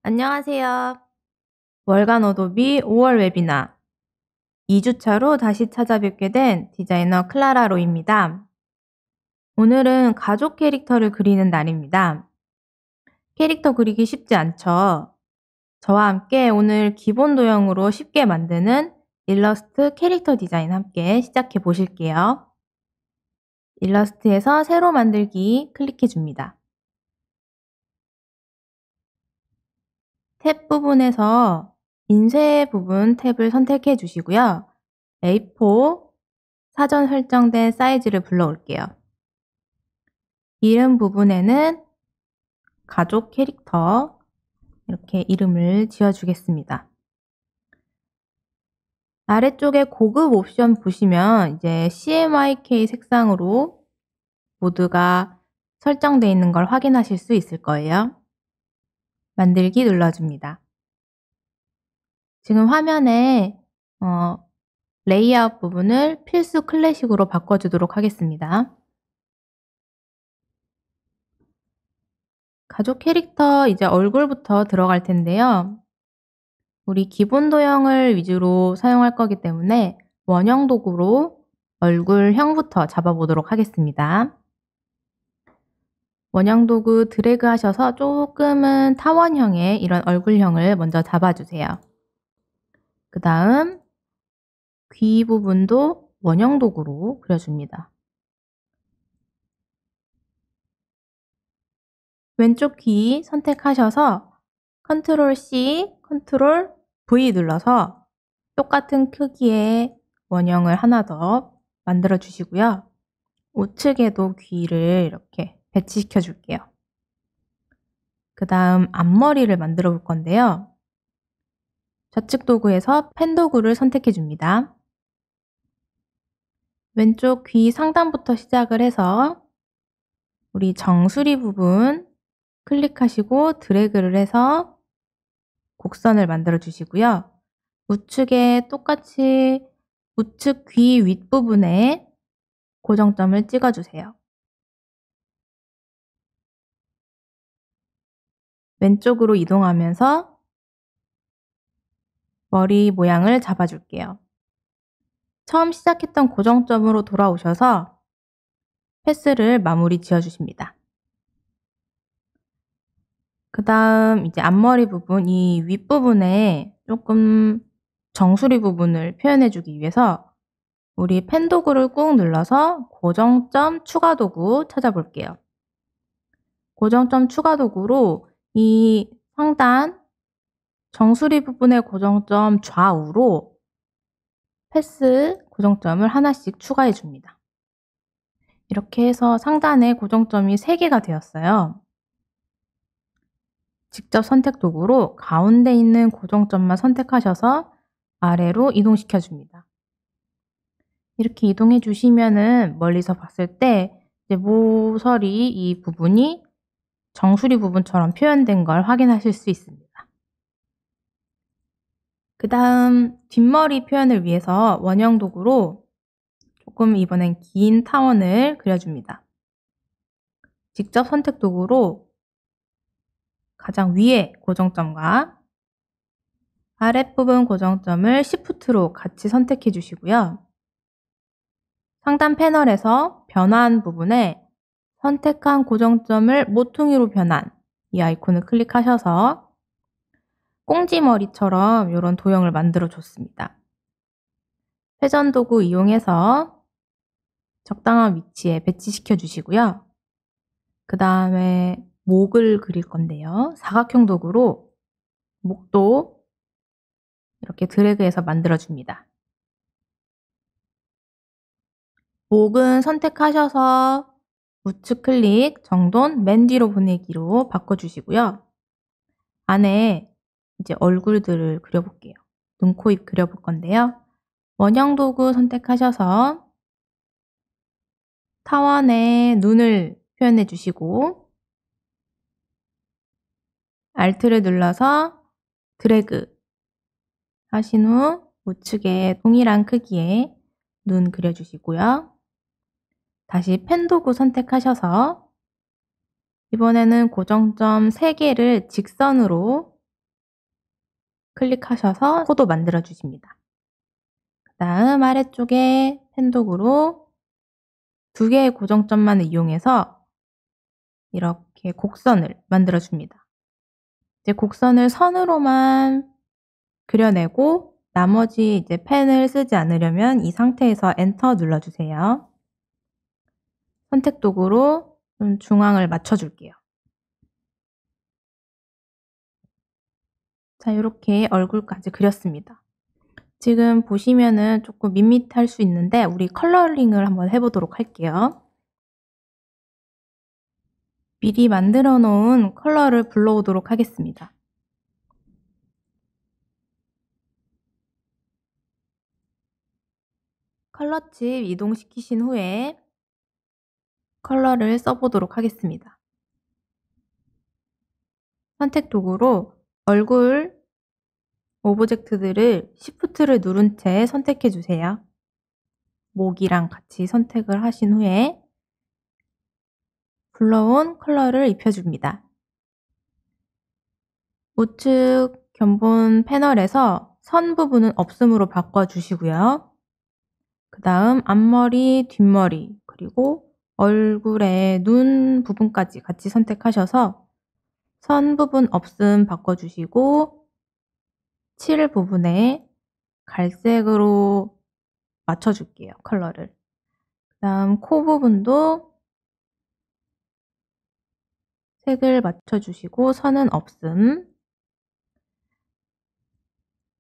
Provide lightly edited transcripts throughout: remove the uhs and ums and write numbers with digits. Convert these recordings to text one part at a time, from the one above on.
안녕하세요. 월간 어도비 5월 웨비나 2주차로 다시 찾아뵙게 된 디자이너 클라라 로입니다. 오늘은 가족 캐릭터를 그리는 날입니다. 캐릭터 그리기 쉽지 않죠? 저와 함께 오늘 기본 도형으로 쉽게 만드는 일러스트 캐릭터 디자인 함께 시작해 보실게요. 일러스트에서 새로 만들기 클릭해 줍니다. 탭 부분에서 인쇄 부분 탭을 선택해 주시고요. A4 사전 설정된 사이즈를 불러올게요. 이름 부분에는 가족 캐릭터 이렇게 이름을 지어주겠습니다. 아래쪽에 고급 옵션 보시면 이제 CMYK 색상으로 모두가 설정되어 있는 걸 확인하실 수 있을 거예요. 만들기 눌러줍니다. 지금 화면에 레이아웃 부분을 필수 클래식으로 바꿔주도록 하겠습니다. 가족 캐릭터 이제 얼굴부터 들어갈 텐데요. 우리 기본 도형을 위주로 사용할 거기 때문에 원형 도구로 얼굴형부터 잡아보도록 하겠습니다. 원형 도구 드래그 하셔서 조금은 타원형의 이런 얼굴형을 먼저 잡아주세요. 그 다음 귀 부분도 원형 도구로 그려줍니다. 왼쪽 귀 선택하셔서 컨트롤 C, 컨트롤 V 눌러서 똑같은 크기의 원형을 하나 더 만들어 주시고요. 우측에도 귀를 이렇게 배치시켜 줄게요. 그 다음 앞머리를 만들어 볼 건데요. 좌측 도구에서 펜 도구를 선택해 줍니다. 왼쪽 귀 상단부터 시작을 해서 우리 정수리 부분 클릭하시고 드래그를 해서 곡선을 만들어 주시고요. 우측에 똑같이 우측 귀 윗부분에 고정점을 찍어 주세요. 왼쪽으로 이동하면서 머리 모양을 잡아줄게요. 처음 시작했던 고정점으로 돌아오셔서 패스를 마무리 지어주십니다. 그 다음 이제 앞머리 부분, 이 윗부분에 조금 정수리 부분을 표현해주기 위해서 우리 펜 도구를 꾹 눌러서 고정점 추가 도구 찾아볼게요. 고정점 추가 도구로 이 상단 정수리 부분의 고정점 좌우로 패스 고정점을 하나씩 추가해 줍니다. 이렇게 해서 상단에 고정점이 3개가 되었어요. 직접 선택 도구로 가운데 있는 고정점만 선택하셔서 아래로 이동시켜 줍니다. 이렇게 이동해 주시면은 멀리서 봤을 때 이제 모서리 이 부분이 정수리 부분처럼 표현된 걸 확인하실 수 있습니다. 그 다음 뒷머리 표현을 위해서 원형 도구로 조금 이번엔 긴 타원을 그려줍니다. 직접 선택 도구로 가장 위에 고정점과 아랫부분 고정점을 Shift로 같이 선택해 주시고요. 상단 패널에서 변환 부분에 선택한 고정점을 모퉁이로 변환 이 아이콘을 클릭하셔서 꽁지머리처럼 이런 도형을 만들어 줬습니다. 회전 도구 이용해서 적당한 위치에 배치시켜 주시고요. 그 다음에 목을 그릴 건데요. 사각형 도구로 목도 이렇게 드래그해서 만들어 줍니다. 목은 선택하셔서 우측 클릭, 정돈, 맨 뒤로 보내기로 바꿔주시고요. 안에 이제 얼굴들을 그려볼게요. 눈, 코, 입 그려볼 건데요. 원형 도구 선택하셔서 타원에 눈을 표현해 주시고 Alt를 눌러서 드래그 하신 후 우측에 동일한 크기의 눈 그려주시고요. 다시 펜 도구 선택하셔서 이번에는 고정점 3개를 직선으로 클릭하셔서 코도 만들어 주십니다. 그 다음 아래쪽에 펜 도구로 2개의 고정점만을 이용해서 이렇게 곡선을 만들어 줍니다. 이제 곡선을 선으로만 그려내고 나머지 이제 펜을 쓰지 않으려면 이 상태에서 엔터 눌러주세요. 선택 도구로 좀 중앙을 맞춰줄게요. 자, 이렇게 얼굴까지 그렸습니다. 지금 보시면은 조금 밋밋할 수 있는데 우리 컬러링을 한번 해보도록 할게요. 미리 만들어 놓은 컬러를 불러오도록 하겠습니다. 컬러칩 이동시키신 후에 컬러를 써보도록 하겠습니다. 선택 도구로 얼굴 오브젝트들을 Shift를 누른 채 선택해 주세요. 목이랑 같이 선택을 하신 후에 불러온 컬러를 입혀줍니다. 우측 견본 패널에서 선 부분은 없음으로 바꿔주시고요. 그 다음 앞머리, 뒷머리, 그리고 얼굴의 눈 부분까지 같이 선택하셔서 선 부분 없음 바꿔주시고 칠 부분에 갈색으로 맞춰줄게요, 컬러를. 그 다음 코 부분도 색을 맞춰주시고 선은 없음.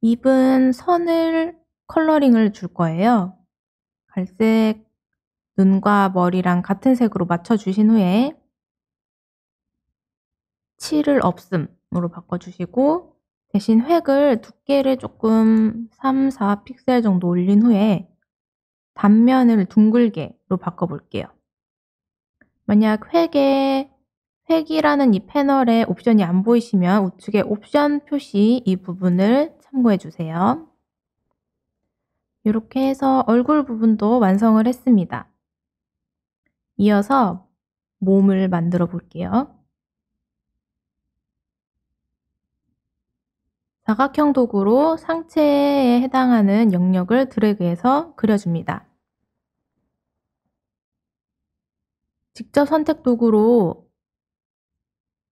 입은 선을 컬러링을 줄 거예요. 갈색 눈과 머리랑 같은 색으로 맞춰주신 후에 칠을 없음으로 바꿔주시고 대신 획을 두께를 조금 3, 4픽셀 정도 올린 후에 단면을 둥글게로 바꿔볼게요. 만약 획이라는 이 패널에 옵션이 안 보이시면 우측에 옵션 표시 이 부분을 참고해 주세요. 이렇게 해서 얼굴 부분도 완성을 했습니다. 이어서 몸을 만들어 볼게요. 사각형 도구로 상체에 해당하는 영역을 드래그해서 그려줍니다. 직접 선택 도구로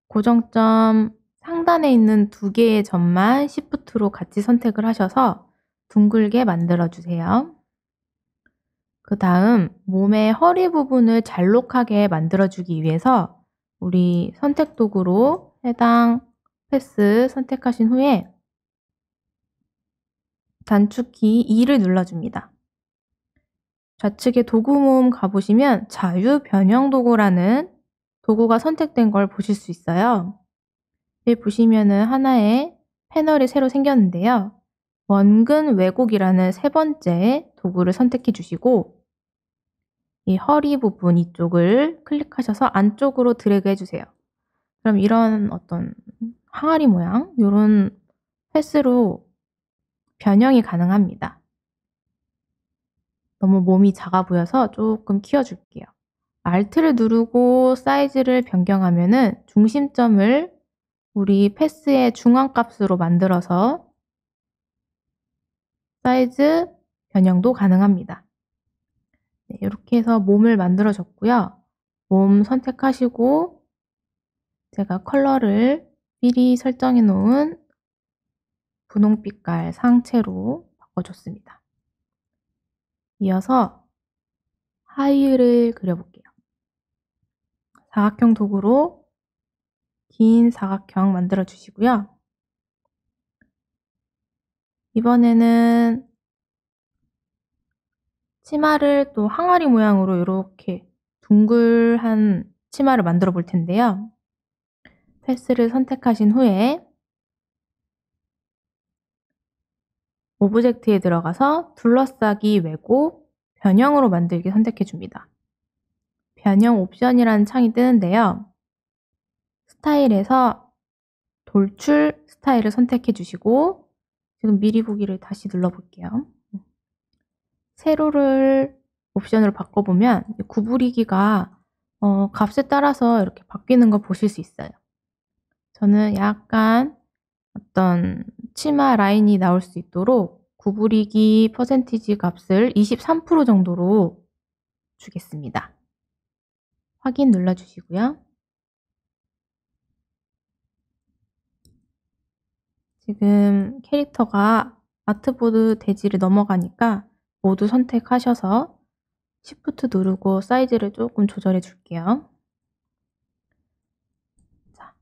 고정점 상단에 있는 2개의 점만 Shift로 같이 선택을 하셔서 둥글게 만들어주세요. 그 다음 몸의 허리 부분을 잘록하게 만들어주기 위해서 우리 선택 도구로 해당 패스 선택하신 후에 단축키 2를 눌러줍니다. 좌측에 도구 모음 가보시면 자유 변형 도구라는 도구가 선택된 걸 보실 수 있어요. 여기 보시면은 하나의 패널이 새로 생겼는데요. 원근 왜곡이라는 3번째 도구를 선택해 주시고 이 허리 부분 이쪽을 클릭하셔서 안쪽으로 드래그 해주세요. 그럼 이런 어떤 항아리 모양 이런 패스로 변형이 가능합니다. 너무 몸이 작아 보여서 조금 키워줄게요. Alt를 누르고 사이즈를 변경하면은 중심점을 우리 패스의 중앙값으로 만들어서 사이즈 변형도 가능합니다. 네, 이렇게 해서 몸을 만들어줬고요. 몸 선택하시고 제가 컬러를 미리 설정해 놓은 분홍빛깔 상체로 바꿔줬습니다. 이어서 하이를 그려볼게요. 사각형 도구로 긴 사각형 만들어 주시고요. 이번에는 치마를 또 항아리 모양으로 이렇게 둥글한 치마를 만들어 볼 텐데요. 패스를 선택하신 후에 오브젝트에 들어가서 둘러싸기 왜곡 변형으로 만들기 선택해 줍니다. 변형 옵션이라는 창이 뜨는데요. 스타일에서 돌출 스타일을 선택해 주시고 지금 미리 보기를 다시 눌러볼게요. 세로를 옵션으로 바꿔보면 구부리기가 값에 따라서 이렇게 바뀌는 거 보실 수 있어요. 저는 약간 어떤 앞치마 라인이 나올 수 있도록 구부리기 퍼센티지 값을 23% 정도로 주겠습니다. 확인 눌러주시고요. 지금 캐릭터가 아트보드 대지를 넘어가니까 모두 선택하셔서 Shift 누르고 사이즈를 조금 조절해 줄게요. 자,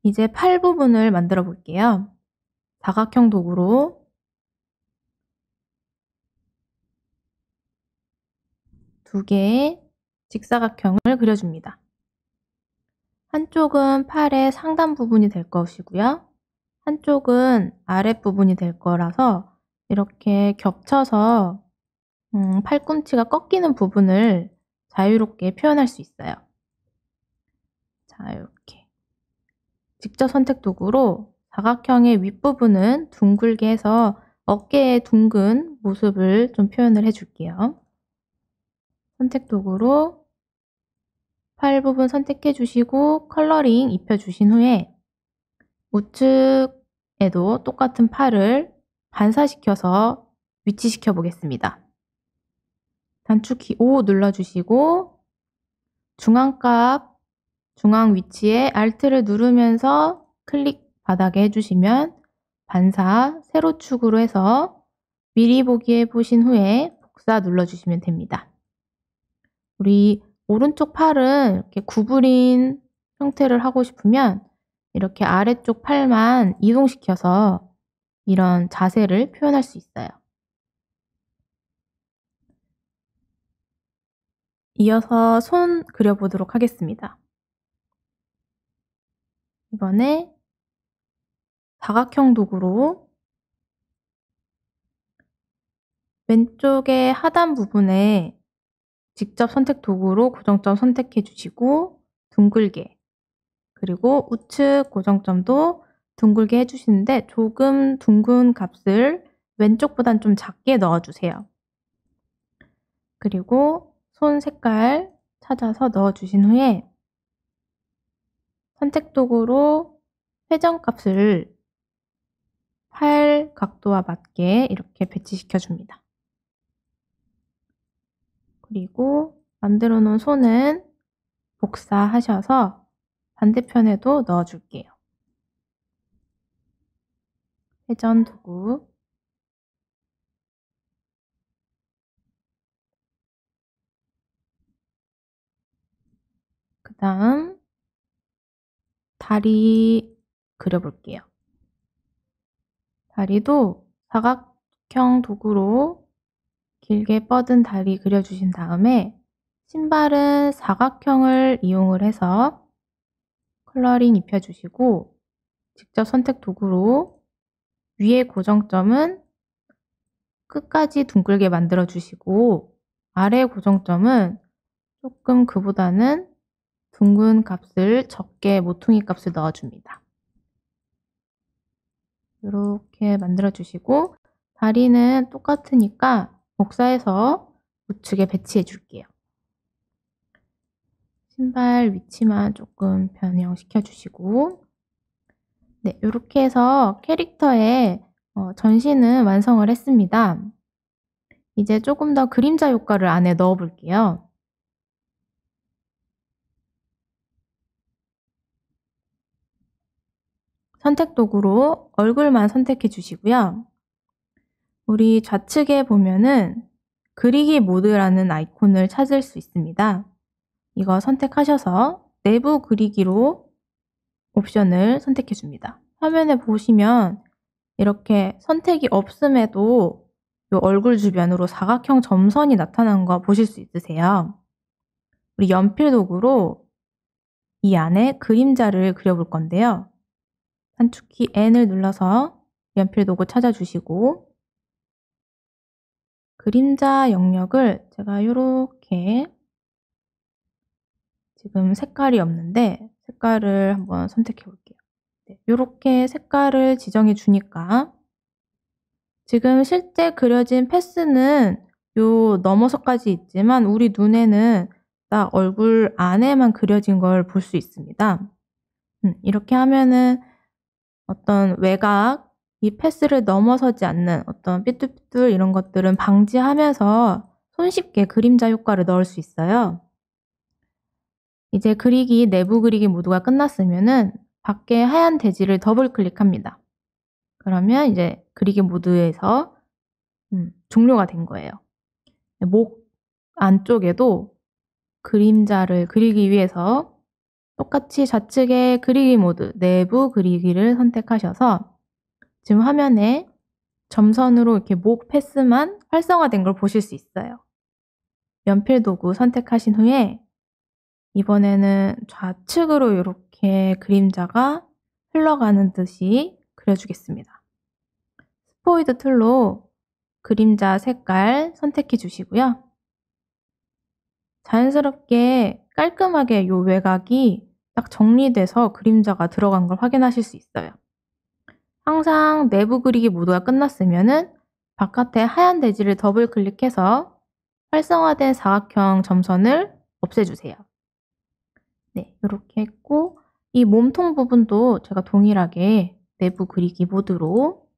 이제 팔 부분을 만들어 볼게요. 사각형 도구로 두 개의 직사각형을 그려줍니다. 한쪽은 팔의 상단 부분이 될 것이고요. 한쪽은 아랫부분이 될 거라서 이렇게 겹쳐서 팔꿈치가 꺾이는 부분을 자유롭게 표현할 수 있어요. 자, 이렇게 직접 선택 도구로 사각형의 윗부분은 둥글게 해서 어깨의 둥근 모습을 좀 표현을 해줄게요. 선택 도구로 팔 부분 선택해 주시고 컬러링 입혀 주신 후에 우측에도 똑같은 팔을 반사시켜서 위치시켜 보겠습니다. 단축키 5 눌러주시고 중앙값, 중앙 위치에 Alt를 누르면서 클릭 바닥에 해주시면 반사, 세로축으로 해서 미리 보기에 보신 후에 복사 눌러주시면 됩니다. 우리 오른쪽 팔은 이렇게 구부린 형태를 하고 싶으면 이렇게 아래쪽 팔만 이동시켜서 이런 자세를 표현할 수 있어요. 이어서 손 그려보도록 하겠습니다. 이번에 사각형 도구로 왼쪽의 하단 부분에 직접 선택 도구로 고정점 선택해 주시고 둥글게, 그리고 우측 고정점도 둥글게 해주시는데 조금 둥근 값을 왼쪽보단 좀 작게 넣어주세요. 그리고 손 색깔 찾아서 넣어주신 후에 선택 도구로 회전값을 팔 각도와 맞게 이렇게 배치시켜 줍니다. 그리고 만들어 놓은 손은 복사하셔서 반대편에도 넣어줄게요. 회전 도구, 그 다음 다리 그려볼게요. 다리도 사각형 도구로 길게 뻗은 다리 그려주신 다음에 신발은 사각형을 이용을 해서 컬러링 입혀주시고 직접 선택 도구로 위에 고정점은 끝까지 둥글게 만들어 주시고 아래 고정점은 조금 그보다는 둥근 값을 적게 모퉁이 값을 넣어줍니다. 이렇게 만들어 주시고 다리는 똑같으니까 복사해서 우측에 배치해 줄게요. 신발 위치만 조금 변형시켜 주시고 네, 이렇게 해서 캐릭터의 전신은 완성을 했습니다. 이제 조금 더 그림자 효과를 안에 넣어 볼게요. 선택 도구로 얼굴만 선택해 주시고요. 우리 좌측에 보면은 그리기 모드라는 아이콘을 찾을 수 있습니다. 이거 선택하셔서 내부 그리기로 옵션을 선택해 줍니다. 화면에 보시면 이렇게 선택이 없음에도 이 얼굴 주변으로 사각형 점선이 나타난 거 보실 수 있으세요. 우리 연필 도구로 이 안에 그림자를 그려볼 건데요. 단축키 N을 눌러서 연필 도구 찾아주시고 그림자 영역을 제가 이렇게 지금 색깔이 없는데 색깔을 한번 선택해 볼게요. 네, 이렇게 색깔을 지정해 주니까 지금 실제 그려진 패스는 요 너머서까지 있지만 우리 눈에는 딱 얼굴 안에만 그려진 걸 볼 수 있습니다. 이렇게 하면은 어떤 외곽, 이 패스를 넘어서지 않는 어떤 삐뚤삐뚤 이런 것들은 방지하면서 손쉽게 그림자 효과를 넣을 수 있어요. 이제 내부 그리기 모두가 끝났으면은 밖에 하얀 대지를 더블 클릭합니다. 그러면 이제 그리기 모드에서 종료가 된 거예요. 목 안쪽에도 그림자를 그리기 위해서 똑같이 좌측의 그리기 모드, 내부 그리기를 선택하셔서 지금 화면에 점선으로 이렇게 목 패스만 활성화된 걸 보실 수 있어요. 연필 도구 선택하신 후에 이번에는 좌측으로 이렇게 그림자가 흘러가는 듯이 그려주겠습니다. 스포이드 툴로 그림자 색깔 선택해 주시고요. 자연스럽게 깔끔하게 이 외곽이 딱 정리돼서 그림자가 들어간 걸 확인하실 수 있어요. 항상 내부 그리기 모두가 끝났으면은 바깥에 하얀 대지를 더블 클릭해서 활성화된 사각형 점선을 없애주세요. 네, 이렇게 했고 이 몸통 부분도 제가 동일하게 내부 그리기 모드로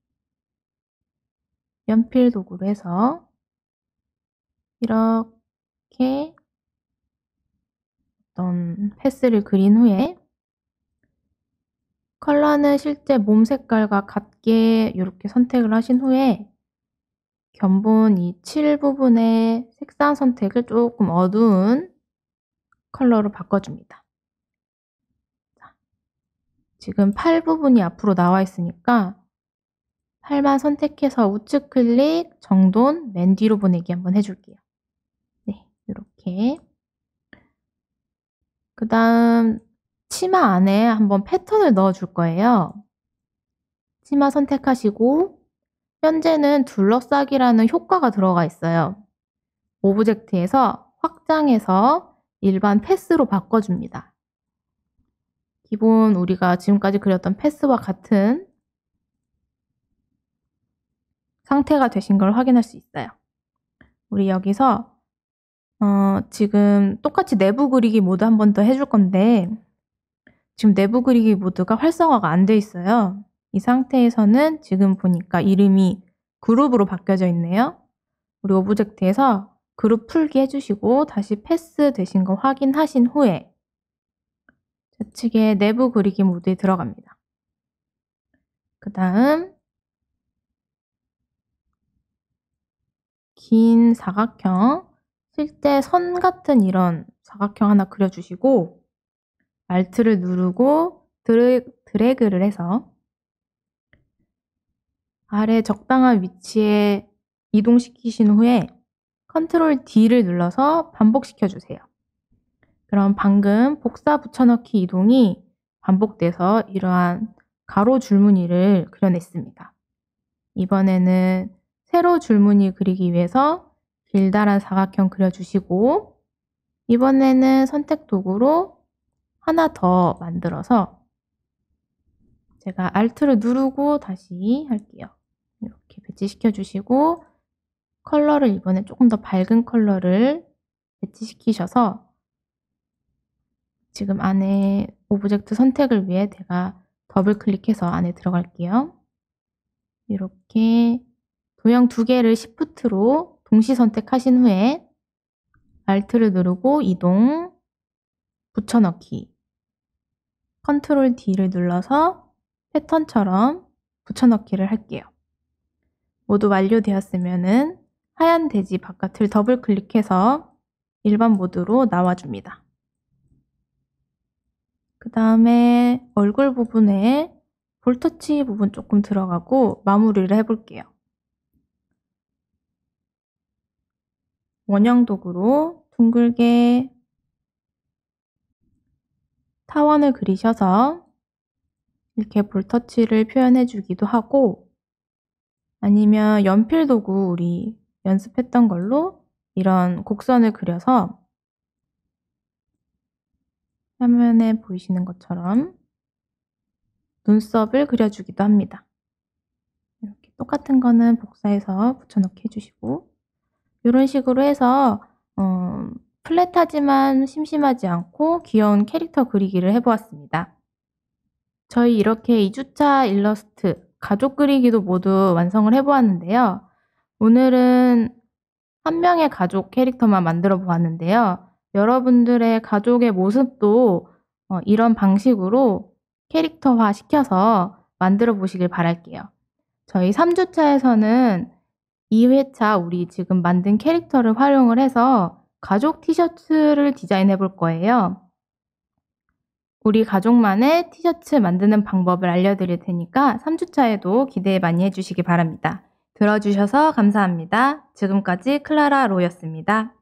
연필 도구로 해서 이렇게 어떤 패스를 그린 후에 컬러는 실제 몸 색깔과 같게 이렇게 선택을 하신 후에 견본 이 7 부분의 색상 선택을 조금 어두운 컬러로 바꿔줍니다. 자, 지금 팔 부분이 앞으로 나와 있으니까 팔만 선택해서 우측 클릭, 정돈, 맨 뒤로 보내기 한번 해줄게요. 네, 이렇게. 그 다음 치마 안에 한번 패턴을 넣어줄 거예요. 치마 선택하시고 현재는 둘러싸기라는 효과가 들어가 있어요. 오브젝트에서 확장해서 일반 패스로 바꿔줍니다. 기본 우리가 지금까지 그렸던 패스와 같은 상태가 되신 걸 확인할 수 있어요. 우리 여기서 지금 똑같이 내부 그리기 모드 한 번 더 해줄 건데 지금 내부 그리기 모드가 활성화가 안 돼 있어요. 이 상태에서는 지금 보니까 이름이 그룹으로 바뀌어져 있네요. 우리 오브젝트에서 그룹 풀기 해주시고 다시 패스 되신 거 확인하신 후에 좌측에 내부 그리기 모드에 들어갑니다. 그 다음 긴 사각형, 실제 선 같은 이런 사각형 하나 그려주시고 Alt를 누르고 드래그를 해서 아래 적당한 위치에 이동시키신 후에 Ctrl D를 눌러서 반복시켜 주세요. 그럼 방금 복사 붙여넣기 이동이 반복돼서 이러한 가로 줄무늬를 그려냈습니다. 이번에는 세로 줄무늬 그리기 위해서 길다란 사각형 그려주시고 이번에는 선택 도구로 하나 더 만들어서 제가 Alt를 누르고 다시 할게요. 이렇게 배치시켜 주시고 컬러를 이번에 조금 더 밝은 컬러를 배치시키셔서 지금 안에 오브젝트 선택을 위해 제가 더블 클릭해서 안에 들어갈게요. 이렇게 도형 두 개를 Shift로 동시 선택하신 후에 Alt를 누르고 이동, 붙여넣기, Ctrl D를 눌러서 패턴처럼 붙여넣기를 할게요. 모두 완료되었으면은 하얀 대지 바깥을 더블 클릭해서 일반 모드로 나와줍니다. 그 다음에 얼굴 부분에 볼터치 부분 조금 들어가고 마무리를 해볼게요. 원형 도구로 둥글게 타원을 그리셔서 이렇게 볼터치를 표현해 주기도 하고 아니면 연필 도구 우리 연습했던 걸로 이런 곡선을 그려서 화면에 보이시는 것처럼 눈썹을 그려주기도 합니다. 이렇게 똑같은 거는 복사해서 붙여넣기 해주시고 이런 식으로 해서 플랫하지만 심심하지 않고 귀여운 캐릭터 그리기를 해보았습니다. 저희 이렇게 2주차 일러스트, 가족 그리기도 모두 완성을 해보았는데요. 오늘은 한 명의 가족 캐릭터만 만들어 보았는데요. 여러분들의 가족의 모습도 이런 방식으로 캐릭터화 시켜서 만들어 보시길 바랄게요. 저희 3주차에서는 2회차 우리 지금 만든 캐릭터를 활용을 해서 가족 티셔츠를 디자인해 볼 거예요. 우리 가족만의 티셔츠 만드는 방법을 알려드릴 테니까 3주차에도 기대 많이 해주시기 바랍니다. 들어주셔서 감사합니다. 지금까지 클라라 로였습니다.